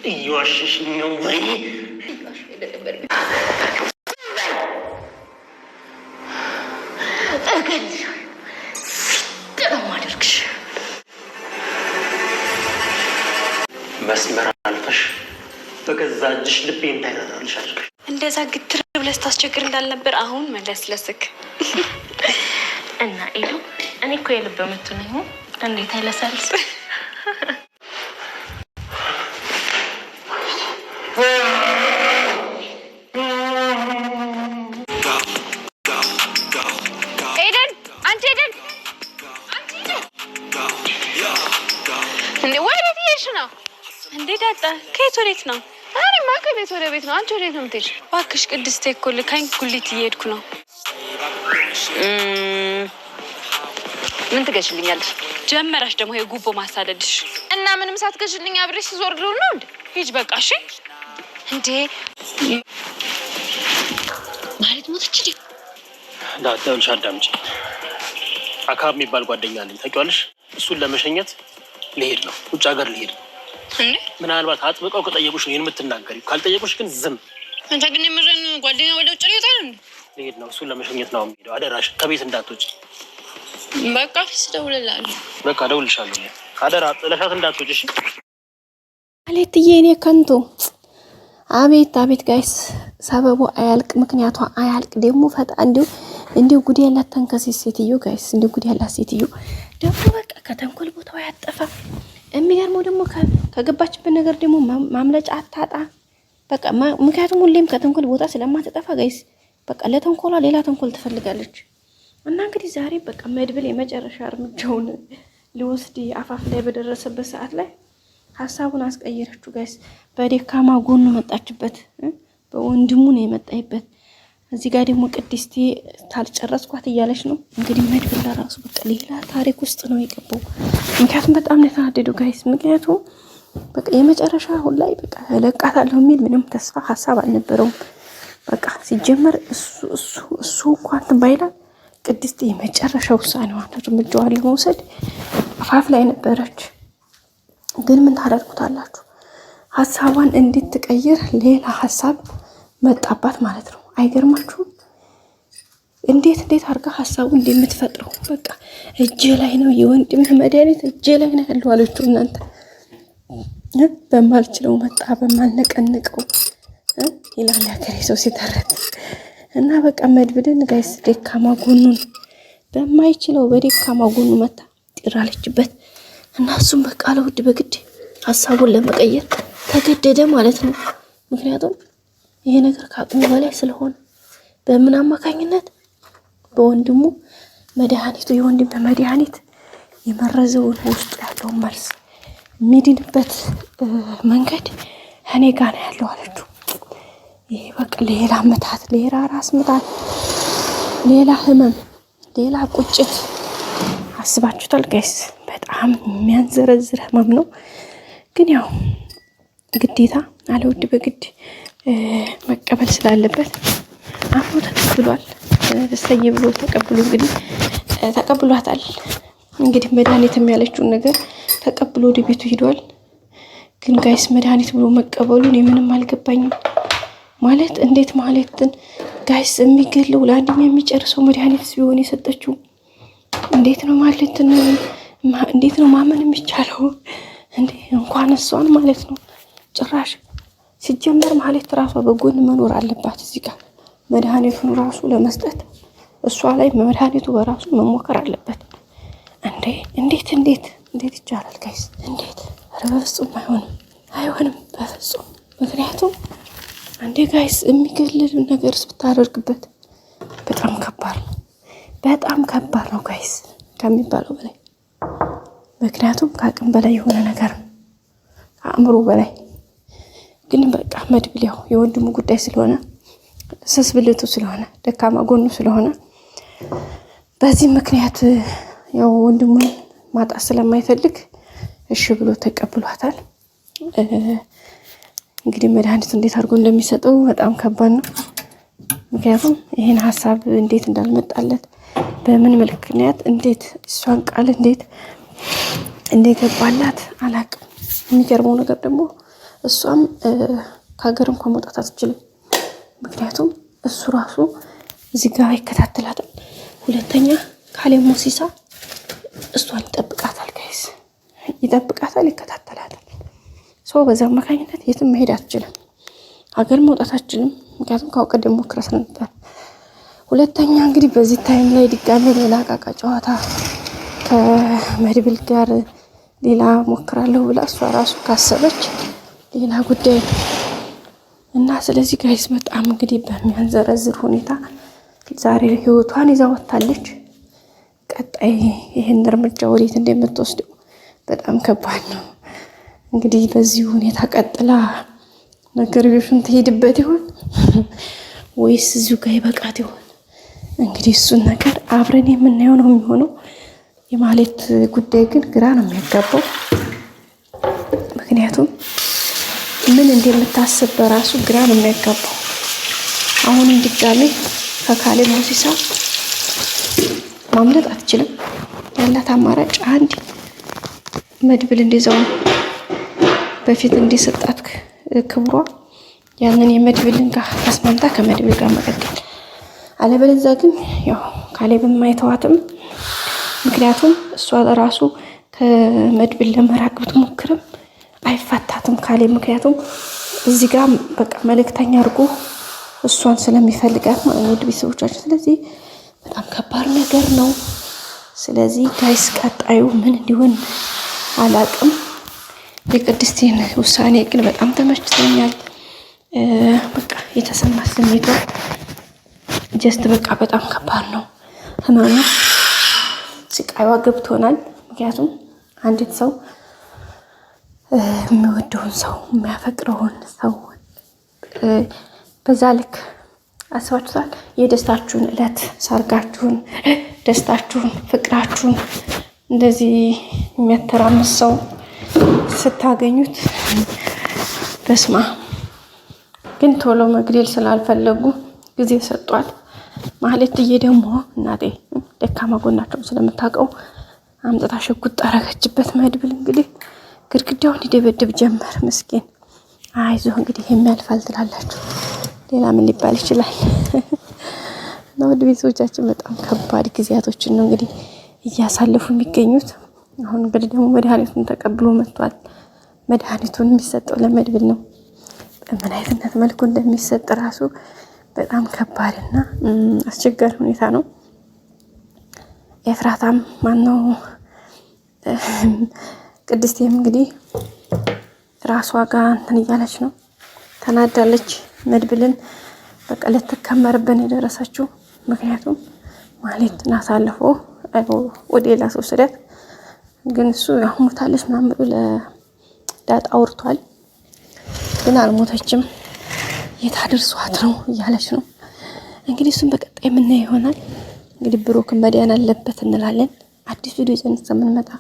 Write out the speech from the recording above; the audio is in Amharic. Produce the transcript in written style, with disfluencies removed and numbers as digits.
يوششني وين መስመር አልፈሽ በገዛ እጅሽ ልቤ እንዳይረዳልሽ አድርገሽ እንደዛ ግትር ብለሽ ታስቸግር እንዳልነበር አሁን መለስለስክ እና ኤዱ እኔ እኮ የልብ ምቱ ነኝ እንዴት አይለሳልስ ኤደን አንቺ ኤደን እንዴ ወዴት እየሄድሽ ነው እንዴ ዳጣ ከየት ወዴት ነው እኔማ ከቤት ወደ ቤት ነው አንቺ ወዴት ነው የምትሄጂው እባክሽ ቅድስቴ እኮ ልካኝ ጉሊት እየሄድኩ ነው ምን ትገዥልኛለሽ ጀመረሽ ደግሞ የጉቦ ማሳደድሽ እና ምንም ሳትገዥልኝ አብሬሽ ዞር ልውል ነው እንዴ ሂጅ በቃ እሺ እንዴ ማለት ሞተች እንዴ ዳጣውልሽ አዳምጪ አካብ የሚባል ጓደኛ አለኝ ታውቂዋለሽ እሱን ለመሸኘት ልሄድ ነው ውጭ ሀገር ልሄድ ነው እንዴ ምናልባት አጥብቀው ከጠየቁሽ ነው የምትናገሪው ካልጠየቁሽ ግን ዝም አንተ ግን የምረን ጓደኛ ወደ ውጭ ሊወጣ ነው ልሄድ ነው እሱን ለመሸኘት ነው የምሄደው አደራሽ ከቤት እንዳትወጪ በቃ ደውልልሃለሁ በቃ ደውልልሻለሁ አደራ ጥለሻት እንዳትወጪ እሺ አለትዬ እኔ ከንቱ አቤት አቤት ጋይስ ሰበቡ አያልቅ ምክንያቷ አያልቅ ደግሞ ፈጣ እንዲሁ ጉድ ያላት ተንከሲስ ሴትዮ ጋይስ እንዲሁ ጉድ ያላት ሴትዮ ደግሞ በቃ ከተንኮል ቦታው ያጠፋ የሚገርመው ደግሞ ከገባችበት ነገር ደግሞ ማምለጫ አታጣ በቃ ምክንያቱም ሁሌም ከተንኮል ቦታ ስለማትጠፋ ጋይስ በቃ ለተንኮሏ ሌላ ተንኮል ትፈልጋለች እና እንግዲህ ዛሬ በቃ መድብል የመጨረሻ እርምጃውን ሊወስድ አፋፍ ላይ በደረሰበት ሰዓት ላይ ሐሳቡን አስቀየረችው ጋይስ በደካማ ጎኑ መጣችበት በወንድሙ ነው የመጣይበት እዚህ ጋር ደግሞ ቅድስቴ ታልጨረስኳት እያለች ነው እንግዲህ መድብል ለራሱ በቃ ሌላ ታሪክ ውስጥ ነው የገባው ምክንያቱም በጣም ነው የተናደደው ጋይስ ምክንያቱም በቃ የመጨረሻ አሁን ላይ በቃ ለቃታለሁ የሚል ምንም ተስፋ ሐሳብ አልነበረውም በቃ ሲጀመር እሱ እንኳን ባይላል ቅድስቴ የመጨረሻ ውሳኔዋን እርምጃዋን ለመውሰድ አፋፍ ላይ ነበረች ግን ምን ታደርጉታላችሁ ሐሳቧን እንድትቀይር ሌላ ሐሳብ መጣባት ማለት ነው አይገርማችሁም እንዴት አርጋ ሐሳቡን እንደምትፈጥረው በቃ እጄ ላይ ነው የወንድም መድኃኒት እጄ ላይ ነው ያለው አለችው እናንተ በማልችለው መጣ በማልነቀንቀው ይላል ያገሬ ሰው ሲተረት እና በቃ መድብልን ጋይስ ደካማ ጎኑን በማይችለው በደካማ ጎኑ መታ ጥራለችበት እና እሱም በቃ ለውድ በግድ ሐሳቡን ለመቀየር ተገደደ ማለት ነው ምክንያቱም ይሄ ነገር ከአቅሙ በላይ ስለሆነ በምን አማካኝነት በወንድሙ መድኃኒቱ የወንድም መድኃኒት የመረዘውን ውስጥ ያለው መልስ የሚድንበት መንገድ እኔ ጋር ነው ያለው አለችው ይሄ በቃ ሌላ ምታት ሌላ ራስ ምታት ሌላ ህመም ሌላ ቁጭት አስባችሁታል ጋይስ በጣም የሚያንዘረዝር ህመም ነው ግን ያው ግዴታ አለውድ በግድ መቀበል ስላለበት አሁን ተቀብሏል እሰይ ብሎ ተቀብሎ እንግዲህ ተቀብሏታል እንግዲህ መድኃኒትም ያለችውን ነገር ተቀብሎ ወደ ቤቱ ሄዷል ግን ጋይስ መድኃኒት ብሎ መቀበሉን የምንም አልገባኝም ማለት እንዴት ማለትን ጋይስ የሚገለው ለአንድም የሚጨርሰው መድኃኒት ሲሆን የሰጠችው እንዴት ነው ማለትን እንዴት ነው ማመን የሚቻለው እንዴ እንኳን እሷን ማለት ነው ጭራሽ ሲጀመር ማለት ራሷ በጎን መኖር አለባት እዚህ ጋር መድኃኒቱን ራሱ ለመስጠት እሷ ላይ መድኃኒቱ በራሱ መሞከር አለበት እንዴ እንዴት ይቻላል ጋይስ እንዴት በፍጹም አይሆንም በፍጹም ምክንያቱም አንዴ ጋይስ የሚገልል ነገር ስታደርግበት በጣም ከባድ ነው ጋይስ ከሚባለው በላይ ምክንያቱም ከአቅም በላይ የሆነ ነገር ከአእምሮ በላይ ግን በቃ መድብል ያው የወንድሙ ጉዳይ ስለሆነ ስስብልቱ ስለሆነ ደካማ ጎኑ ስለሆነ በዚህ ምክንያት ያው ወንድሙን ማጣት ስለማይፈልግ እሺ ብሎ ተቀብሏታል እንግዲህ መድኃኒቱ እንዴት አድርጎ እንደሚሰጠው በጣም ከባድ ነው ምክንያቱም ይሄን ሐሳብ እንዴት እንዳልመጣለት በምን ምክንያት እንዴት እሷን ቃል እንዴት እንደገባላት አላቅም የሚገርመው ነገር ደግሞ እሷም ከሀገር እንኳን መውጣት አትችልም። ምክንያቱም እሱ ራሱ እዚህ ጋር ይከታተላታል። ሁለተኛ ካሌብ ሞሲሳ እሷን ይጠብቃታል፣ ጋይስ ይጠብቃታል፣ ይከታተላታል። ሰው በዛ አማካኝነት የትም መሄድ አትችልም፣ ሀገር መውጣት አትችልም። ምክንያቱም ካውቀደም ሞክረስ ነበር። ሁለተኛ እንግዲህ በዚህ ታይም ላይ ድጋሜ ሌላ ቃቃ ጨዋታ ከመድብል ጋር ሌላ ሞክራለሁ ብላ እሷ ራሱ ካሰበች ሌላ ጉዳይ እና ስለዚህ ጋይስ በጣም እንግዲህ በሚያንዘረዝር ሁኔታ ዛሬ ህይወቷን ይዛ ወጣለች። ቀጣይ ይሄን እርምጃ ወዴት እንደምትወስደው በጣም ከባድ ነው። እንግዲህ በዚህ ሁኔታ ቀጥላ ነገር ቢሆን ትሄድበት ይሆን ወይስ እዚሁ ጋር ይበቃት ይሆን? እንግዲህ እሱን ነገር አብረን የምናየው ነው የሚሆነው። የማህሌት ጉዳይ ግን ግራ ነው የሚያጋባው። ምክንያቱም ምን እንደምታስብ በራሱ ግራ ነው የሚያጋባው። አሁንም ድጋሜ ከካሌብ ሞሲሳ ማምለጥ አትችልም። ያላት አማራጭ አንድ መድብል እንደዛው በፊት እንደሰጣት ክብሯ ያንን የመድብልን ጋር አስማምታ ከመድብል ጋር መቀጠል፣ አለበለዚያ ግን ያው ካሌብም አይተዋትም። ምክንያቱም እሷ ራሱ ከመድብል ለመራቅ ብትሞክርም አይፋታትም ካሌብ። ምክንያቱም እዚህ ጋር በቃ መልእክተኛ አድርጎ እሷን ስለሚፈልጋት ማለት ነው፣ ውድ ቤተሰቦቻችን። ስለዚህ በጣም ከባድ ነገር ነው። ስለዚህ ጋይስ ቀጣዩ ምን እንዲሆን አላቅም። የቅድስቴን ውሳኔ ግን በጣም ተመችቶኛል። በቃ የተሰማ ስሜቷ ጀስት በቃ በጣም ከባድ ነው። ህመሙ ስቃይዋ ገብቶናል። ምክንያቱም አንዲት ሰው የሚወደውን ሰው የሚያፈቅረውን ሰው በዛ ልክ አስባችሁታል? የደስታችሁን እለት ሰርጋችሁን፣ ደስታችሁን፣ ፍቅራችሁን እንደዚህ የሚያተራምስ ሰው ስታገኙት በስማ ግን ቶሎ መግደል ስላልፈለጉ ጊዜ ሰጧል። ማህሌትዬ ደግሞ እናቴ ደካማ ጎናቸውን ስለምታውቀው አምጥታ ሽጉጥ አረገችበት። መድብል እንግዲህ ግድግዳውን ይደበድብ ጀመር። ምስኪን አይዞህ እንግዲህ የሚያልፋል ትላላችሁ። ሌላ ምን ሊባል ይችላል? እና ውድ ቤተሰቦቻችን በጣም ከባድ ጊዜያቶችን ነው እንግዲህ እያሳለፉ የሚገኙት። አሁን እንግዲህ ደግሞ መድኃኒቱን ተቀብሎ መጥቷል። መድኃኒቱን የሚሰጠው ለመድብል ነው። በምን አይነት መልኩ እንደሚሰጥ ራሱ በጣም ከባድና አስቸጋሪ ሁኔታ ነው። ኤፍራታም ማነው ቅድስቴም እንግዲህ ራሷ ጋር እንትን እያለች ነው፣ ተናዳለች። መድብልን በቃ ልትከመርብን የደረሰችው ምክንያቱም ማህሌትን አሳልፎ ወደ ሌላ ሰው ስደት ግን እሱ ያው ሞታለች ምናምን ብሎ ለዳጣ አውርቷል። ግን አልሞተችም፣ የታደርሷት ነው እያለች ነው እንግዲህ። እሱም በቀጣይ የምናየው ይሆናል። እንግዲህ ብሩክን መዳን አለበት እንላለን። አዲስ ቪዲዮ ይዘን እስከምንመጣ